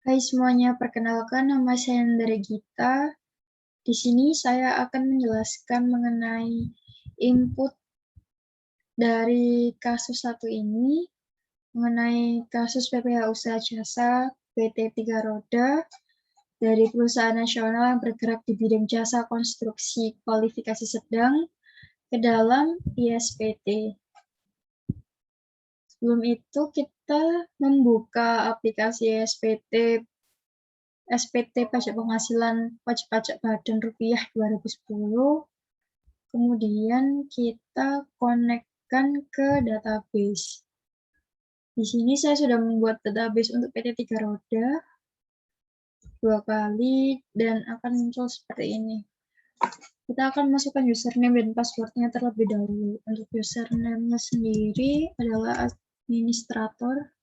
Hai semuanya, perkenalkan nama saya Nandara Gita. Di sini saya akan menjelaskan mengenai input dari kasus satu ini, mengenai kasus PPH Usaha Jasa PT Tiga Roda dari perusahaan nasional yang bergerak di bidang jasa konstruksi kualifikasi sedang ke dalam ISPT. Sebelum itu kita membuka aplikasi SPT Pajak Penghasilan Wajib Pajak Badan Rupiah 2010. Kemudian kita konekkan ke database. Di sini saya sudah membuat database untuk PT Tiga Roda 2 kali dan akan muncul seperti ini. Kita akan masukkan username dan passwordnya terlebih dahulu. Untuk username-nya sendiri adalah administrator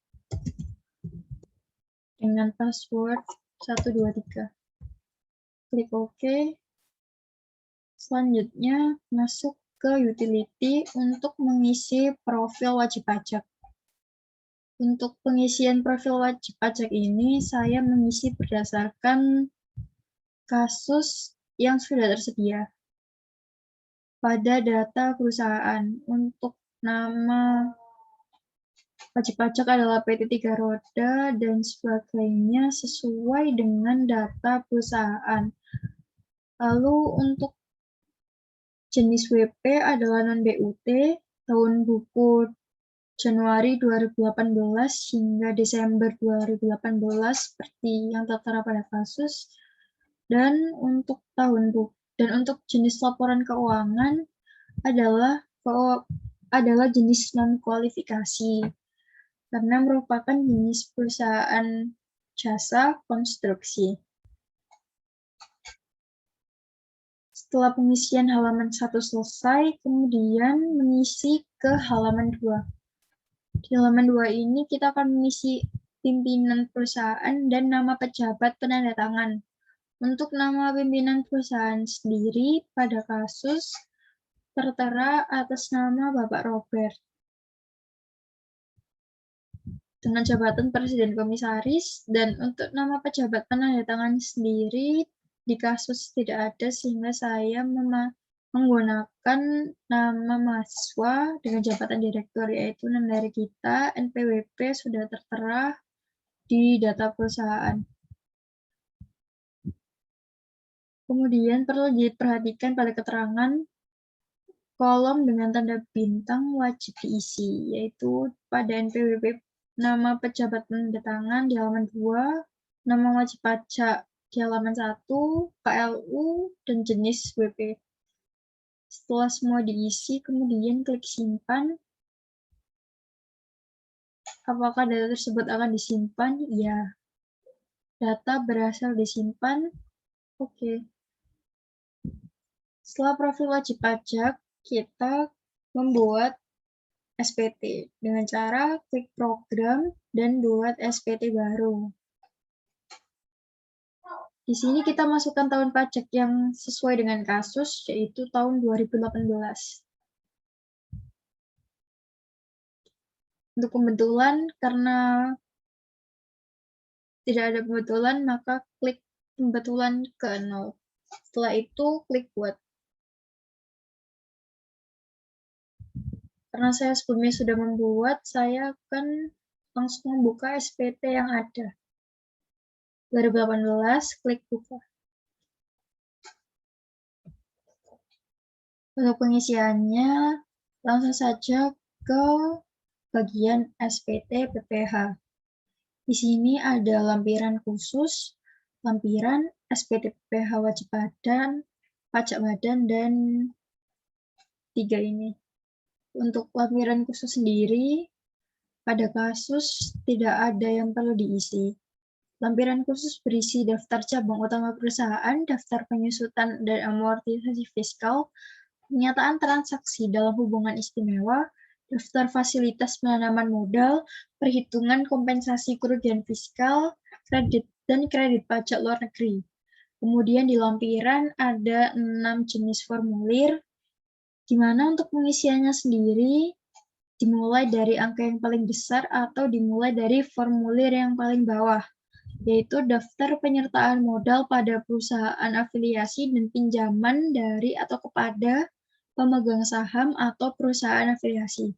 dengan password 123. Klik OK. Selanjutnya masuk ke utility untuk mengisi profil wajib pajak. Untuk pengisian profil wajib pajak ini, saya mengisi berdasarkan kasus yang sudah tersedia pada data perusahaan. Untuk nama wajib pajak adalah PT Tiga Roda dan sebagainya sesuai dengan data perusahaan. Lalu untuk jenis WP adalah non-BUT, tahun buku Januari 2018 hingga Desember 2018 seperti yang tertera pada kasus. Dan untuk jenis laporan keuangan adalah jenis non-kualifikasi karena merupakan jenis perusahaan jasa konstruksi. Setelah pengisian halaman 1 selesai, kemudian mengisi ke halaman 2. Di halaman 2 ini kita akan mengisi pimpinan perusahaan dan nama pejabat penandatangan. Untuk nama pimpinan perusahaan sendiri pada kasus tertera atas nama Bapak Robert. Dengan jabatan Presiden Komisaris, dan untuk nama pejabat penandatangan sendiri di kasus tidak ada sehingga saya menggunakan nama mahasiswa dengan jabatan direktur yaitu Nandara Gita. NPWP sudah tertera di data perusahaan. Kemudian perlu diperhatikan pada keterangan kolom dengan tanda bintang wajib diisi, yaitu pada NPWP nama pejabat penandatangan di halaman 2, nama wajib pajak di halaman 1, KLU, dan jenis WP. Setelah semua diisi, kemudian klik simpan. Apakah data tersebut akan disimpan? Ya. Data berhasil disimpan. Oke. Setelah profil wajib pajak, kita membuat SPT dengan cara klik program dan buat SPT baru. Di sini kita masukkan tahun pajak yang sesuai dengan kasus, yaitu tahun 2018. Untuk pembetulan, karena tidak ada pembetulan, maka klik pembetulan ke 0. Setelah itu, klik buat. Karena saya sebelumnya sudah membuat, saya akan langsung membuka SPT yang ada. 2018, klik buka. Untuk pengisiannya, langsung saja ke bagian SPT PPH. Di sini ada lampiran khusus, lampiran SPT PPH wajib badan, pajak badan, dan 3 ini. Untuk lampiran khusus sendiri, pada kasus tidak ada yang perlu diisi. Lampiran khusus berisi daftar cabang utama perusahaan, daftar penyusutan dan amortisasi fiskal, pernyataan transaksi dalam hubungan istimewa, daftar fasilitas penanaman modal, perhitungan kompensasi kerugian fiskal, kredit dan kredit pajak luar negeri. Kemudian di lampiran ada 6 jenis formulir, di mana untuk pengisiannya sendiri dimulai dari angka yang paling besar atau dimulai dari formulir yang paling bawah. yaitu daftar penyertaan modal pada perusahaan afiliasi dan pinjaman dari atau kepada pemegang saham atau perusahaan afiliasi.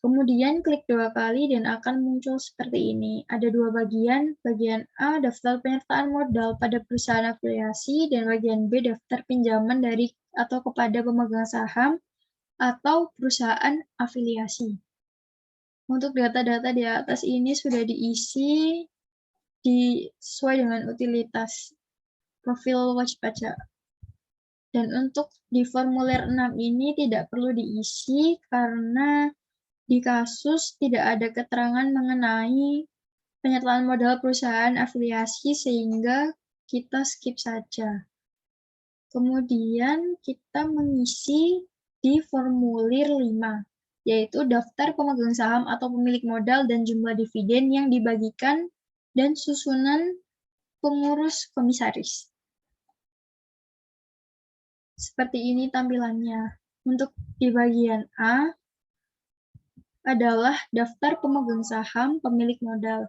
Kemudian klik 2 kali dan akan muncul seperti ini. Ada 2 bagian. Bagian A, daftar penyertaan modal pada perusahaan afiliasi, dan bagian B, daftar pinjaman dari atau kepada pemegang saham atau perusahaan afiliasi. Untuk data-data di atas ini sudah diisi sesuai dengan utilitas profil wajib pajak. Dan untuk di formulir 6 ini tidak perlu diisi karena di kasus tidak ada keterangan mengenai penyertaan modal perusahaan afiliasi sehingga kita skip saja. Kemudian kita mengisi di formulir 5, yaitu daftar pemegang saham atau pemilik modal dan jumlah dividen yang dibagikan dan susunan pengurus komisaris. Seperti ini tampilannya. Untuk di bagian A adalah daftar pemegang saham pemilik modal.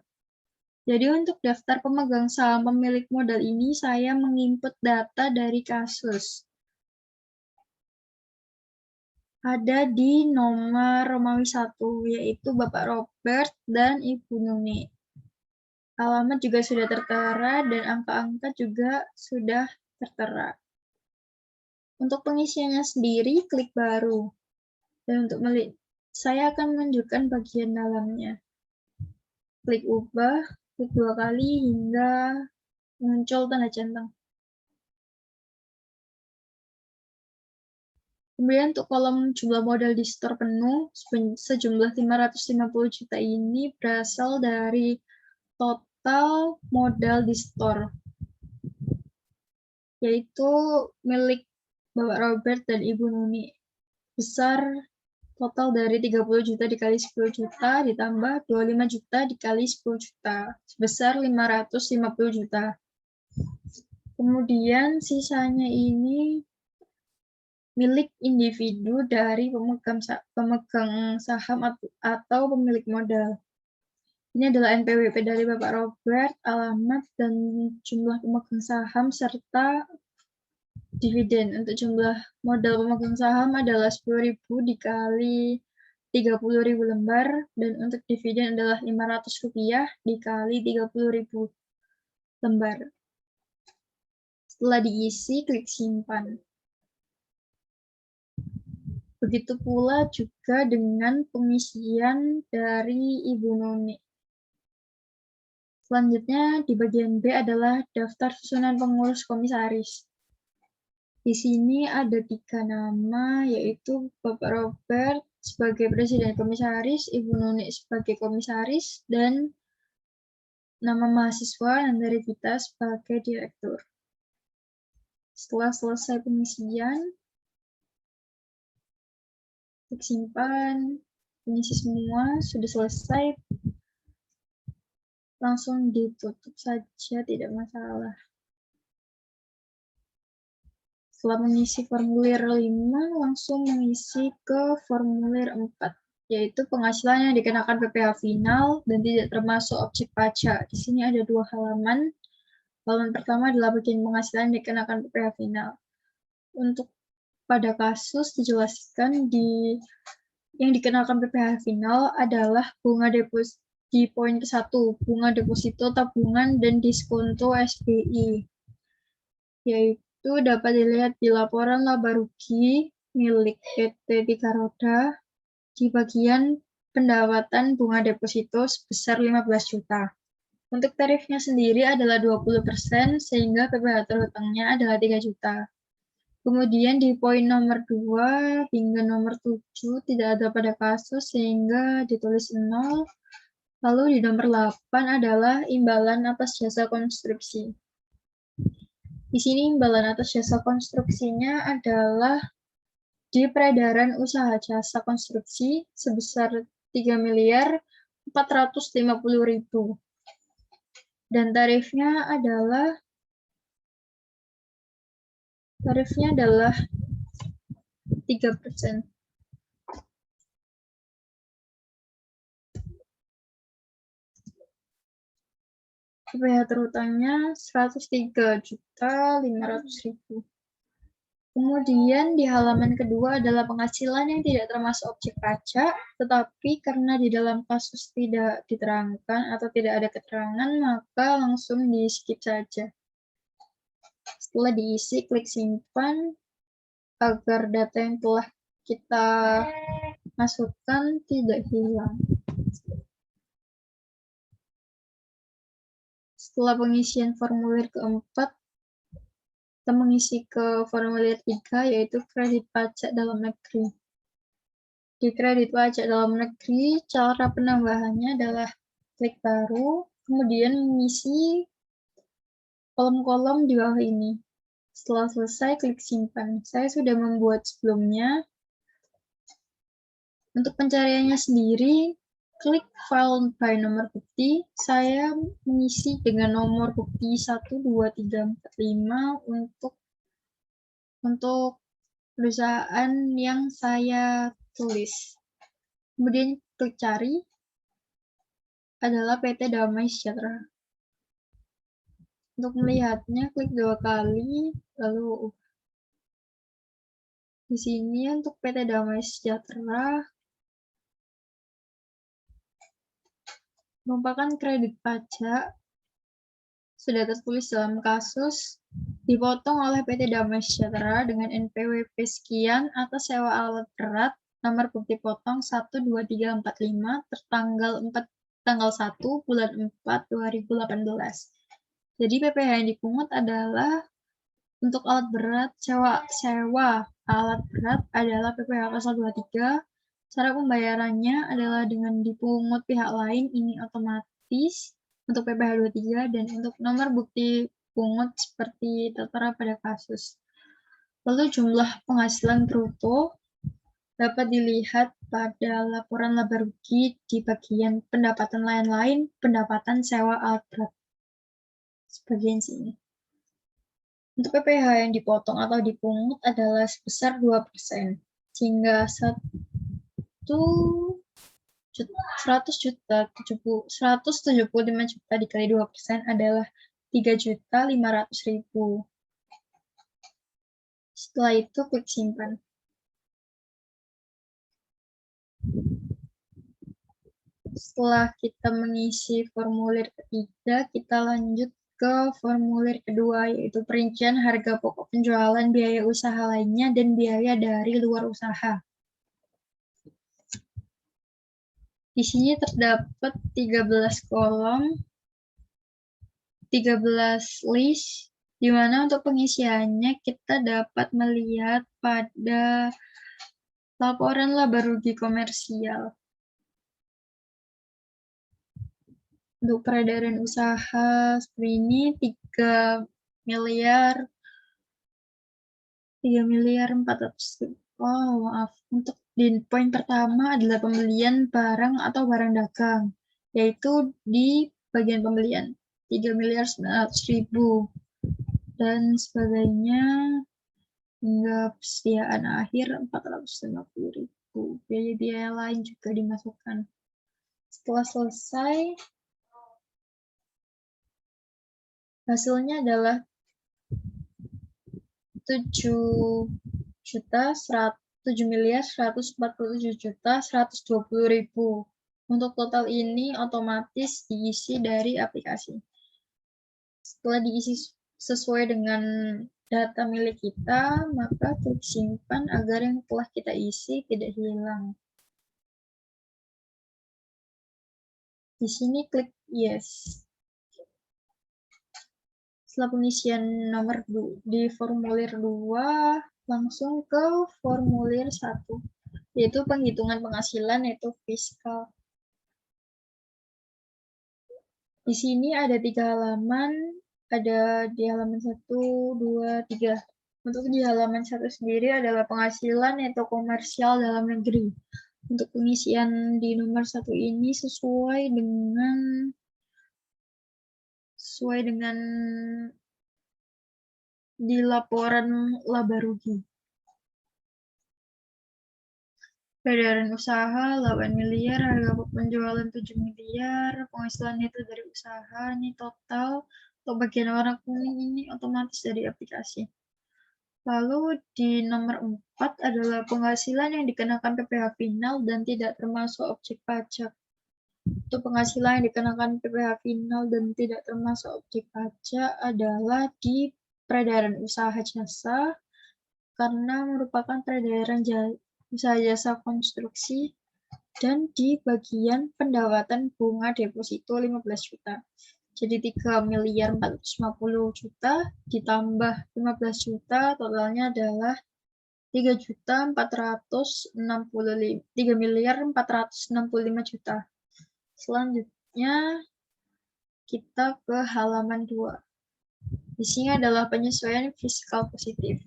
Jadi untuk daftar pemegang saham pemilik modal ini saya menginput data dari kasus. Ada di nomor Romawi 1, yaitu Bapak Robert dan Ibu Nuni. Alamat juga sudah tertera dan angka-angka juga sudah tertera. Untuk pengisiannya sendiri, klik baru. Dan untuk saya akan menunjukkan bagian dalamnya. Klik ubah, klik 2 kali hingga muncul tanda centang. Kemudian untuk kolom jumlah modal di store penuh, sejumlah 550 juta ini berasal dari total modal di store, yaitu milik Bapak Robert dan Ibu Nuni. Besar total dari 30 juta dikali 10 juta ditambah 25 juta dikali 10 juta, sebesar 550 juta. Kemudian sisanya ini milik individu dari pemegang saham atau pemilik modal. Ini adalah NPWP dari Bapak Robert, alamat, dan jumlah pemegang saham, serta dividen. Untuk jumlah modal pemegang saham adalah 10.000 dikali 30.000 lembar, dan untuk dividen adalah Rp500 dikali 30.000 lembar. Setelah diisi, klik simpan. Begitu pula juga dengan pengisian dari Ibu Nuni. Selanjutnya di bagian B adalah daftar susunan pengurus komisaris. Di sini ada 3 nama, yaitu Bapak Robert sebagai presiden komisaris, Ibu Nuni sebagai komisaris, dan nama mahasiswa dan dari kita sebagai direktur. Setelah selesai pengisian, klik simpan, mengisi semua, sudah selesai, langsung ditutup saja, tidak masalah. Setelah mengisi formulir 5, langsung mengisi ke formulir 4, yaitu penghasilan yang dikenakan PPh final dan tidak termasuk objek pajak. Di sini ada 2 halaman. Halaman pertama adalah bagian penghasilan yang dikenakan PPh final. Untuk pada kasus dijelaskan yang dikenakan PPh final adalah bunga deposito di poin ke-1, bunga deposito tabungan dan diskonto SBI, yaitu dapat dilihat di laporan laba rugi milik PT Tiga Roda di bagian pendapatan bunga deposito sebesar 15 juta. Untuk tarifnya sendiri adalah 20%, sehingga PPh terhutangnya adalah 3 juta. Kemudian di poin nomor 2 hingga nomor 7 tidak ada pada kasus sehingga ditulis 0. Lalu di nomor 8 adalah imbalan atas jasa konstruksi. Di sini imbalan atas jasa konstruksinya adalah di peredaran usaha jasa konstruksi sebesar 3.450.000. Dan tarifnya adalah 3%. PPh terhutangnya 103.500.000. Kemudian di halaman kedua adalah penghasilan yang tidak termasuk objek pajak, tetapi karena di dalam kasus tidak diterangkan atau tidak ada keterangan, maka langsung di-skip saja. Setelah diisi, klik simpan agar data yang telah kita masukkan tidak hilang. Setelah pengisian formulir keempat, kita mengisi ke formulir 3, yaitu kredit pajak dalam negeri. Di kredit pajak dalam negeri, cara penambahannya adalah klik baru, kemudian mengisi kolom-kolom di bawah ini. Setelah selesai, klik simpan. Saya sudah membuat sebelumnya. Untuk pencariannya sendiri, klik file by nomor bukti. Saya mengisi dengan nomor bukti 1, 2, 3, 4, 5 untuk perusahaan yang saya tulis. Kemudian klik cari adalah PT Damai Sejahtera. Untuk melihatnya, klik 2 kali, lalu di sini untuk PT Damai Sejahtera merupakan kredit pajak sudah tertulis dalam kasus dipotong oleh PT Damai Sejahtera dengan NPWP sekian atas sewa alat berat nomor bukti potong 1, 2, 3, 4, 5 tanggal 1 bulan 4 2018. Jadi PPh yang dipungut adalah untuk alat berat sewa alat berat adalah PPh pasal 23. Cara pembayarannya adalah dengan dipungut pihak lain, ini otomatis untuk PPh 23, dan untuk nomor bukti pungut seperti tertera pada kasus. Lalu jumlah penghasilan bruto dapat dilihat pada laporan laba rugi di bagian pendapatan lain-lain, pendapatan sewa alat berat. Sebagian sini. Untuk PPh yang dipotong atau dipungut adalah sebesar 2%, sehingga 175 juta dikali 2% adalah 3.500.000. Setelah itu klik simpan. Setelah kita mengisi formulir ketiga, kita lanjut ke formulir kedua, yaitu perincian harga pokok penjualan, biaya usaha lainnya, dan biaya dari luar usaha. Di sini terdapat 13 kolom, 13 list, di mana untuk pengisiannya kita dapat melihat pada laporan laba rugi komersial. Untuk peredaran usaha seperti ini 3 miliar 400. Oh, maaf. Untuk di poin pertama adalah pembelian barang atau barang dagang, yaitu di bagian pembelian 3.900.000 dan sebagainya hingga persediaan akhir 450.000. Biaya-biaya lain juga dimasukkan. Setelah selesai, hasilnya adalah 7.147.120.000. Untuk total ini otomatis diisi dari aplikasi. Setelah diisi sesuai dengan data milik kita, maka klik simpan agar yang telah kita isi tidak hilang. Di sini klik yes. Setelah pengisian nomor di formulir 2, langsung ke formulir 1, yaitu penghitungan penghasilan, yaitu fiskal. Di sini ada 3 halaman, ada di halaman 1, 2, 3. Untuk di halaman 1 sendiri adalah penghasilan, yaitu komersial dalam negeri. Untuk pengisian di nomor 1 ini sesuai dengan di laporan laba rugi. Peredaran usaha 8 miliar, harga penjualan 7 miliar, penghasilan itu dari usaha, ini total. Untuk bagian warna kuning ini otomatis dari aplikasi. Lalu di nomor 4 adalah penghasilan yang dikenakan PPh final dan tidak termasuk objek pajak. Untuk penghasilan yang dikenakan PPh final dan tidak termasuk objek pajak adalah di peredaran usaha jasa, karena merupakan peredaran usaha jasa konstruksi, dan di bagian pendapatan bunga deposito 15 juta. Jadi 3.450.000 ditambah 15 juta, totalnya adalah 3.465.000.000. Selanjutnya kita ke halaman 2. Di sini adalah penyesuaian fiskal positif.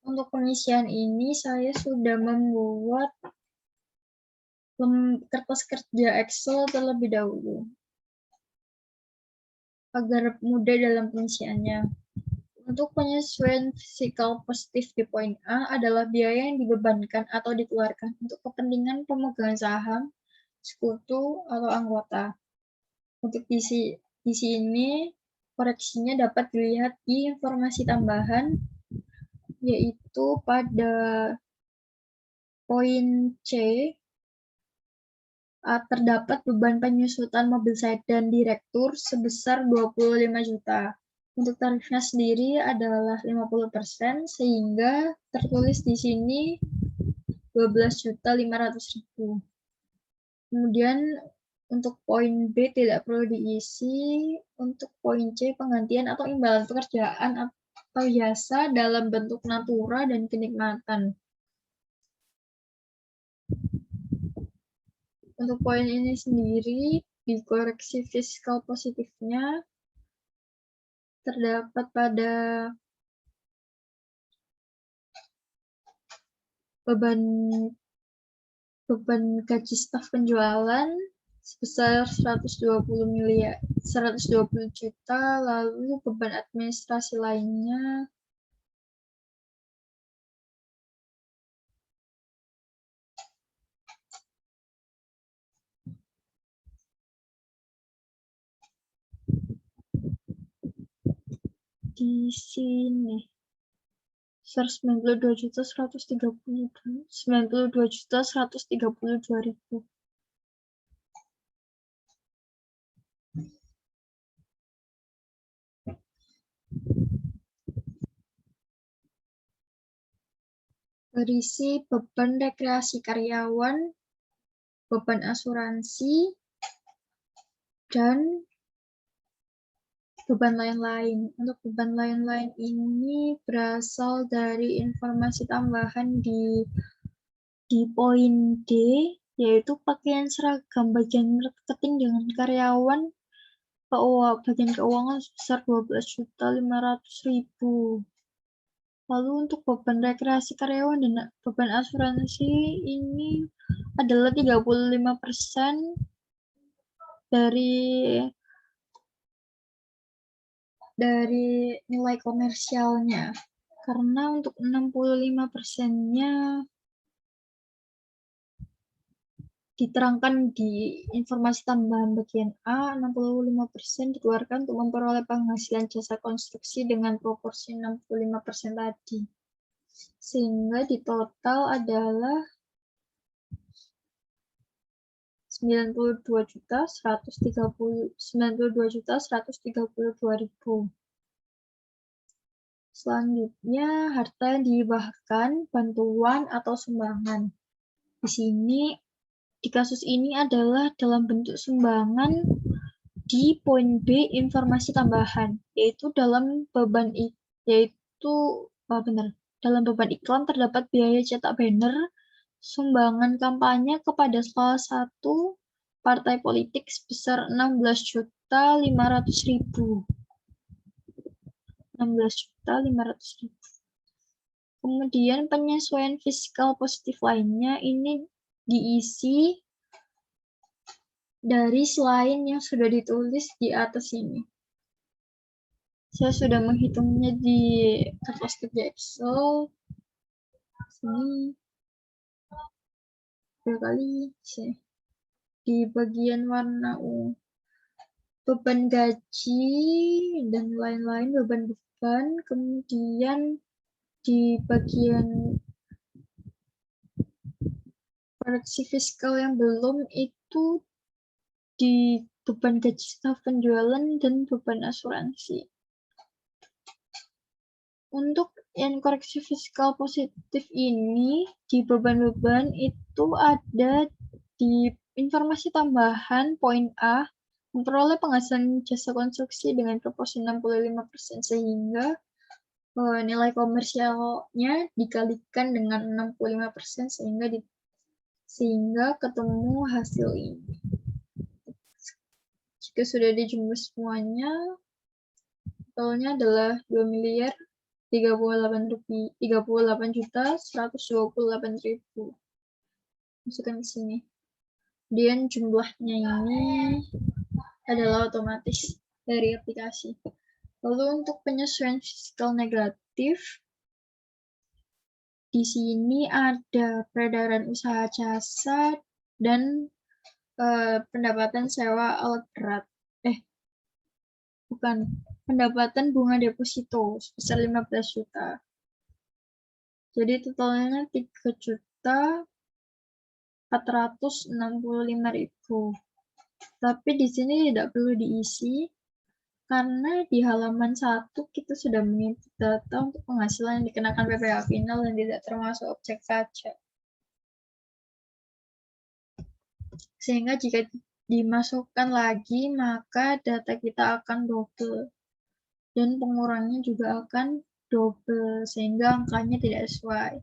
Untuk pengisian ini saya sudah membuat kertas kerja Excel terlebih dahulu agar mudah dalam pengisiannya. Untuk penyesuaian fiskal positif di poin A adalah biaya yang dibebankan atau dikeluarkan untuk kepentingan pemegang saham, sekutu, atau anggota. Untuk di sini koreksinya dapat dilihat di informasi tambahan, yaitu pada poin C terdapat beban penyusutan mobil sedan direktur sebesar 25 juta. Untuk tarifnya sendiri adalah 50%, sehingga tertulis di sini 12.500.000. Kemudian untuk poin B tidak perlu diisi. Untuk poin C penggantian atau imbalan pekerjaan atau jasa dalam bentuk natura dan kenikmatan. Untuk poin ini sendiri, di koreksi fiskal positifnya terdapat pada beban gaji staf penjualan sebesar 120 juta, lalu beban administrasi lainnya di sini 92.132.000. Berisi beban rekreasi karyawan, beban asuransi, dan beban lain-lain. Untuk beban lain-lain ini berasal dari informasi tambahan di poin D, yaitu pakaian seragam bagian marketing dengan karyawan bagian keuangan sebesar 12.500.000. Lalu untuk beban rekreasi karyawan dan beban asuransi ini adalah 35% dari nilai komersialnya. Karena untuk 65%-nya diterangkan di informasi tambahan bagian A, 65% dikeluarkan untuk memperoleh penghasilan jasa konstruksi dengan proporsi 65% tadi. Sehingga di total adalah 92.132.000. Selanjutnya, harta yang dihibahkan, bantuan atau sumbangan. Di sini, di kasus ini adalah dalam bentuk sumbangan di poin B informasi tambahan, yaitu dalam beban iklan terdapat biaya cetak banner, sumbangan kampanye kepada salah satu partai politik sebesar 16.500.000. Kemudian penyesuaian fiskal positif lainnya ini diisi dari selain yang sudah ditulis di atas ini. Saya sudah menghitungnya di kertas kerja Excel. Sini. kali sih. Di bagian warna ungu, beban gaji dan lain-lain, beban-beban. Kemudian di bagian koreksi fiskal yang belum itu di beban gaji staf penjualan dan beban asuransi. Untuk yang koreksi fiskal positif ini, di beban-beban itu ada di informasi tambahan poin A, memperoleh penghasilan jasa konstruksi dengan proporsi 65% sehingga nilai komersialnya dikalikan dengan 65% sehingga ketemu hasil ini. Jika sudah dijumlah semuanya, totalnya adalah 2.038.128.000. Masukkan ke sini. Kemudian jumlahnya ini adalah otomatis dari aplikasi. Lalu untuk penyesuaian fiskal negatif, di sini ada peredaran usaha jasa dan pendapatan sewa alat berat. Pendapatan bunga deposito sebesar 15 juta. Jadi totalnya 3.465.000. Tapi di sini tidak perlu diisi karena di halaman 1 kita sudah menginput data untuk penghasilan yang dikenakan PPh final dan tidak termasuk objek pajak. Sehingga jika dimasukkan lagi, maka data kita akan double. Dan pengurangnya juga akan double, sehingga angkanya tidak sesuai.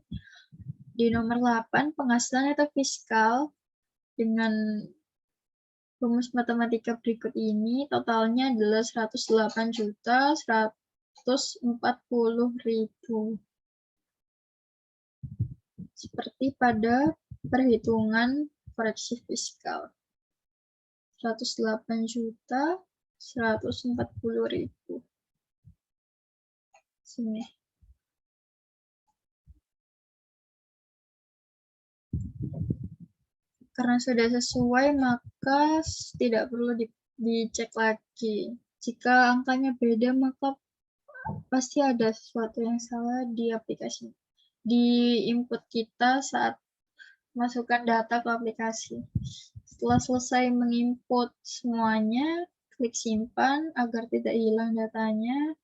Di nomor 8, penghasilan neto fiskal dengan rumus matematika berikut ini, totalnya adalah 108.140.000. Seperti pada perhitungan koreksi fiskal. 108.140.000. Sini. Karena sudah sesuai, maka tidak perlu dicek lagi. Jika angkanya beda, maka pasti ada sesuatu yang salah di aplikasi, di input kita saat masukkan data ke aplikasi. Setelah selesai menginput semuanya, klik simpan agar tidak hilang datanya.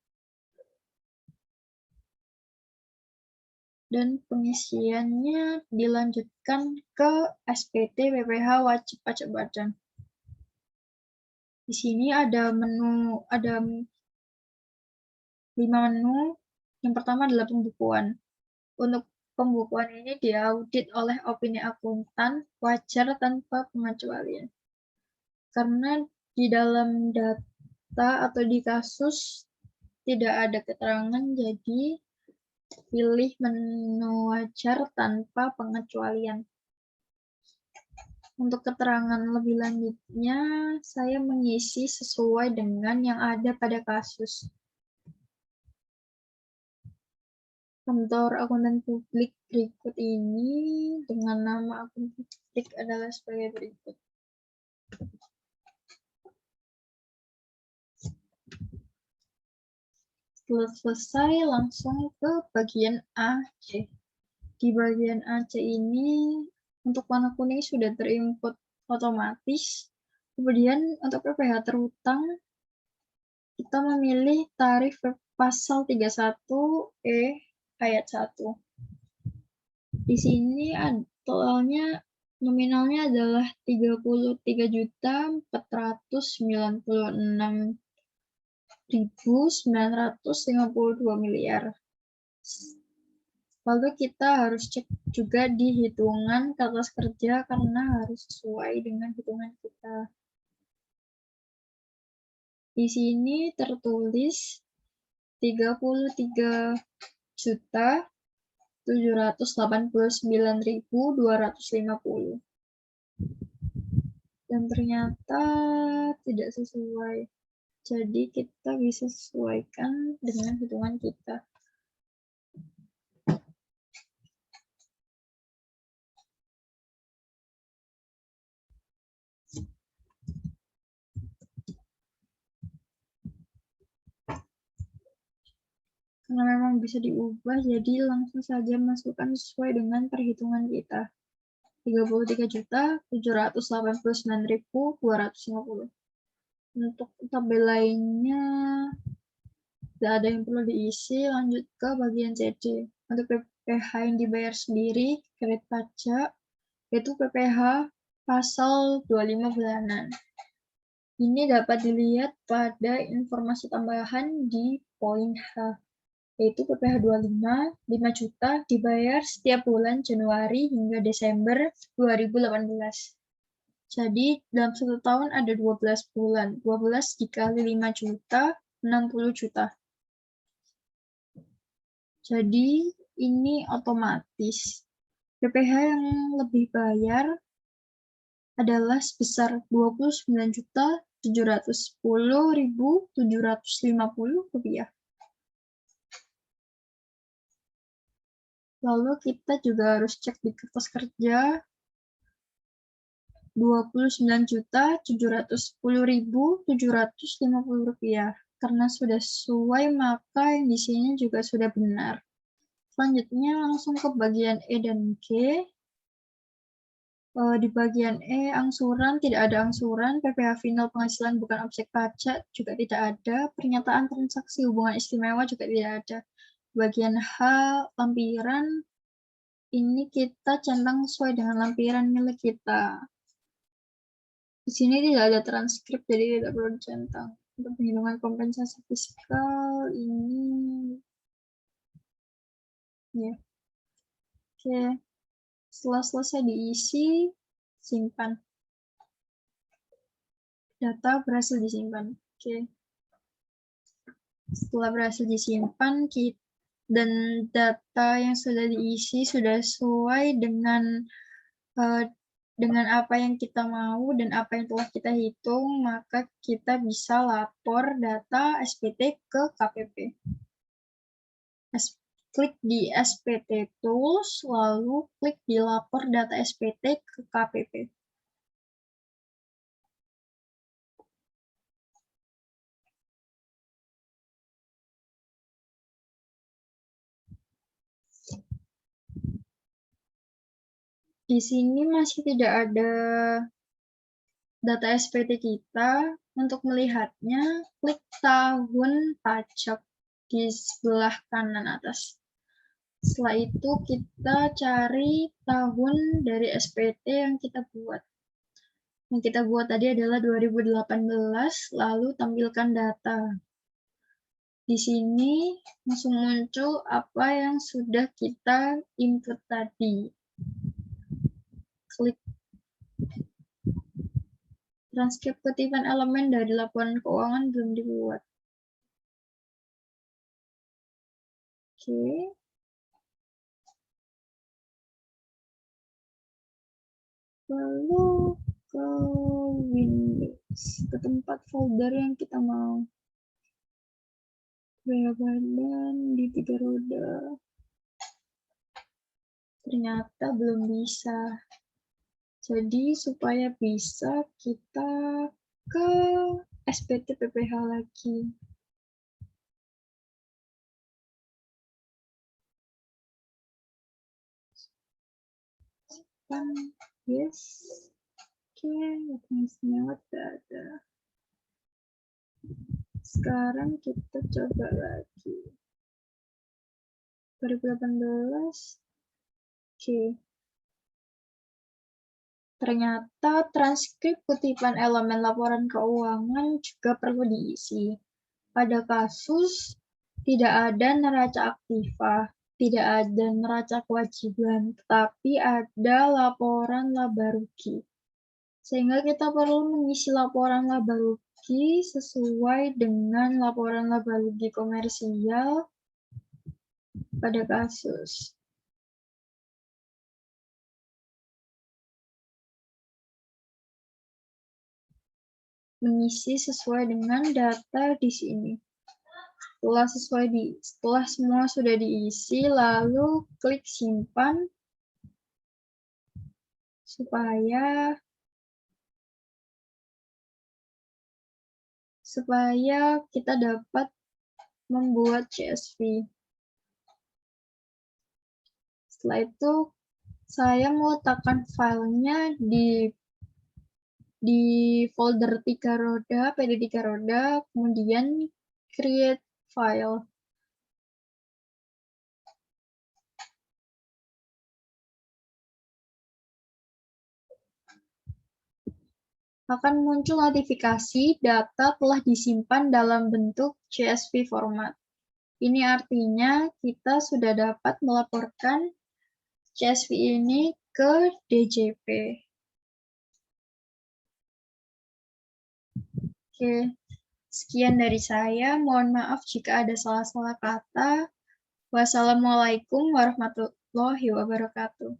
Dan pengisiannya dilanjutkan ke SPT PPh wajib pajak badan. Di sini ada 5 menu. Yang pertama adalah pembukuan. Untuk pembukuan ini diaudit oleh opini akuntan wajar tanpa pengecualian. Karena di dalam data atau di kasus tidak ada keterangan, jadi pilih menu wajar tanpa pengecualian. Untuk keterangan lebih lanjutnya, saya mengisi sesuai dengan yang ada pada kasus. Kantor akuntan publik berikut ini dengan nama akun publik adalah sebagai berikut. Setelah selesai, langsung ke bagian AC. Di bagian AC ini, untuk warna kuning sudah terinput otomatis. Kemudian untuk PPh terutang, kita memilih tarif pasal 31E ayat 1. Di sini totalnya nominalnya adalah 33.496.952 miliar. Lalu kita harus cek juga di hitungan kertas kerja karena harus sesuai dengan hitungan kita. Di sini tertulis 33.789.250 dan ternyata tidak sesuai. Jadi kita bisa sesuaikan dengan hitungan kita. Karena memang bisa diubah, jadi langsung saja masukkan sesuai dengan perhitungan kita. 33.789.250. Untuk tabel lainnya, tidak ada yang perlu diisi, lanjut ke bagian CD. Untuk PPh yang dibayar sendiri, kredit pajak, yaitu PPh pasal 25 bulanan. Ini dapat dilihat pada informasi tambahan di poin H, yaitu PPh 25, 5 juta dibayar setiap bulan Januari hingga Desember 2018. Jadi dalam 1 tahun ada 12 bulan. 12 dikali 5 juta, 60 juta. Jadi ini otomatis. PPh yang lebih bayar adalah sebesar Rp29.710.750. Lalu kita juga harus cek di kertas kerja Rp29.710.750. Karena sudah sesuai, maka yang di sini juga sudah benar. Selanjutnya langsung ke bagian E dan G. Di bagian E, angsuran, tidak ada angsuran, PPh final penghasilan bukan objek pajak juga tidak ada, pernyataan transaksi hubungan istimewa juga tidak ada. Bagian H, lampiran, ini kita centang sesuai dengan lampiran milik kita. Di sini tidak ada transkrip, jadi tidak perlu dicentang. Untuk penghitungan kompensasi fiskal, ini, ya. Oke. Setelah selesai diisi, simpan. Data berhasil disimpan. Oke. Setelah berhasil disimpan, dan data yang sudah diisi sudah sesuai dengan apa yang kita mau dan apa yang telah kita hitung, maka kita bisa lapor data SPT ke KPP. Klik di SPT Tools, lalu klik di lapor data SPT ke KPP. Di sini masih tidak ada data SPT kita. Untuk melihatnya, klik tahun pajak di sebelah kanan atas. Setelah itu kita cari tahun dari SPT yang kita buat. Yang kita buat tadi adalah 2018, lalu tampilkan data. Di sini langsung muncul apa yang sudah kita input tadi. Klik transkrip kutipan elemen dari laporan keuangan belum dibuat. Oke. Lalu ke Windows, ke tempat folder yang kita mau. Biaya badan di 3 roda. Ternyata belum bisa. Jadi supaya bisa, kita ke SPT PPh lagi. Yes. Oke, istimewa tidak ada. Sekarang kita coba lagi. 2018. Oke. Ternyata transkrip kutipan elemen laporan keuangan juga perlu diisi. Pada kasus tidak ada neraca aktiva, tidak ada neraca kewajiban, tetapi ada laporan laba rugi. Sehingga kita perlu mengisi laporan laba rugi sesuai dengan laporan laba rugi komersial pada kasus. Mengisi sesuai dengan data di sini. Setelah semua sudah diisi, lalu klik simpan supaya kita dapat membuat CSV. Setelah itu, saya meletakkan filenya di folder 3 roda, PD 3 roda, kemudian create file. Akan muncul notifikasi data telah disimpan dalam bentuk CSV format. Ini artinya kita sudah dapat melaporkan CSV ini ke DJP. Oke, sekian dari saya. Mohon maaf jika ada salah-salah kata. Wassalamualaikum warahmatullahi wabarakatuh.